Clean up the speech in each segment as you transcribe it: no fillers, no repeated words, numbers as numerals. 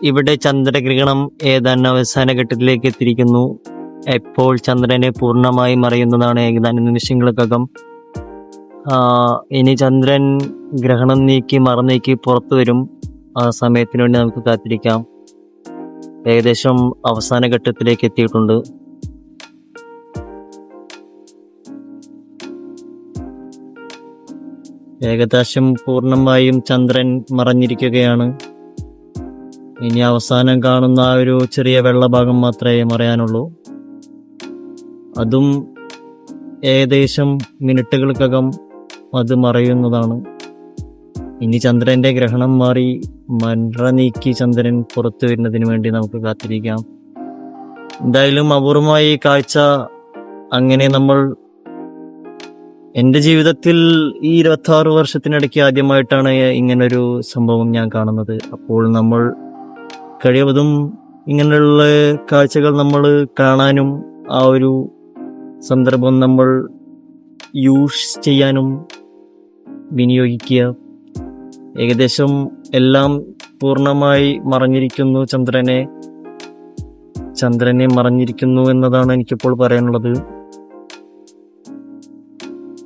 ഇവിടെ ചന്ദ്രഗ്രഹണം ഏതാണ്ട് അവസാന ഘട്ടത്തിലേക്ക് എത്തിയിരിക്കുന്നു. എപ്പോൾ ചന്ദ്രനെ പൂർണ്ണമായി മറയുന്നതാണ് ഏതാനും നിമിഷങ്ങൾക്കകം. ഇനി ചന്ദ്രൻ ഗ്രഹണം മറന്നീക്കി പുറത്തു വരും. ആ സമയത്തിന് വേണ്ടി നമുക്ക് കാത്തിരിക്കാം. ഏകദേശം അവസാന ഘട്ടത്തിലേക്ക് എത്തിയിട്ടുണ്ട്. ഏകദേശം പൂർണ്ണമായും ചന്ദ്രൻ മറഞ്ഞിരിക്കുകയാണ്. ഇനി അവസാനം കാണുന്ന ആ ഒരു ചെറിയ വെള്ളഭാഗം മാത്രമേ മറയാനുള്ളൂ. അതും ഏകദേശം മിനിറ്റുകൾക്കകം അത് മറയുന്നതാണ്. ഇനി ചന്ദ്രന്റെ ഗ്രഹണം മാറി മറ നീക്കി ചന്ദ്രൻ പുറത്തു വരുന്നതിന് വേണ്ടി നമുക്ക് കാത്തിരിക്കാം. എന്തായാലും അപൂർവമായി കാഴ്ച. അങ്ങനെ എൻ്റെ ജീവിതത്തിൽ ഈ 26 വർഷത്തിനിടയ്ക്ക് ആദ്യമായിട്ടാണ് ഇങ്ങനൊരു സംഭവം ഞാൻ കാണുന്നത്. അപ്പോൾ നമ്മൾ കഴിവതും ഇങ്ങനെയുള്ള കാഴ്ചകൾ നമ്മൾ കാണാനും ആ ഒരു സന്ദർഭം നമ്മൾ യൂസ് ചെയ്യാനും വിനിയോഗിക്കുക. ഏകദേശം എല്ലാം പൂർണ്ണമായി മറഞ്ഞിരിക്കുന്നു. ചന്ദ്രനെ മറഞ്ഞിരിക്കുന്നു എന്നതാണ് എനിക്കിപ്പോൾ പറയാനുള്ളത്.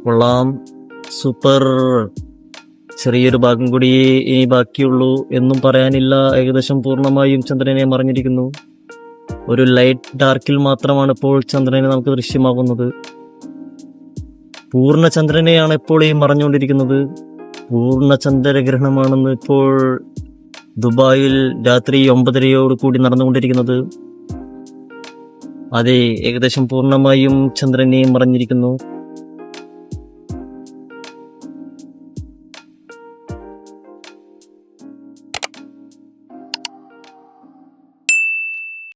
കൊള്ളാം, സൂപ്പർ. ചെറിയൊരു ഭാഗം കൂടി ഇനി ബാക്കിയുള്ളൂ എന്നും പറയാനില്ല. ഏകദേശം പൂർണ്ണമായും ചന്ദ്രനെ മറഞ്ഞിരിക്കുന്നു. ഒരു ലൈറ്റ് ഡാർക്കിൽ മാത്രമാണ് ഇപ്പോൾ ചന്ദ്രനെ നമുക്ക് ദൃശ്യമാകുന്നത്. പൂർണ്ണ ചന്ദ്രനെയാണ് ഇപ്പോൾ ഈ മറഞ്ഞുകൊണ്ടിരിക്കുന്നത്. പൂർണ്ണ ചന്ദ്രഗ്രഹണമാണെന്ന് ഇപ്പോൾ ദുബായിൽ രാത്രി 9:30 കൂടി നടന്നുകൊണ്ടിരിക്കുന്നത്. അതെ, ഏകദേശം പൂർണ്ണമായും ചന്ദ്രനെ മറഞ്ഞിരിക്കുന്നു.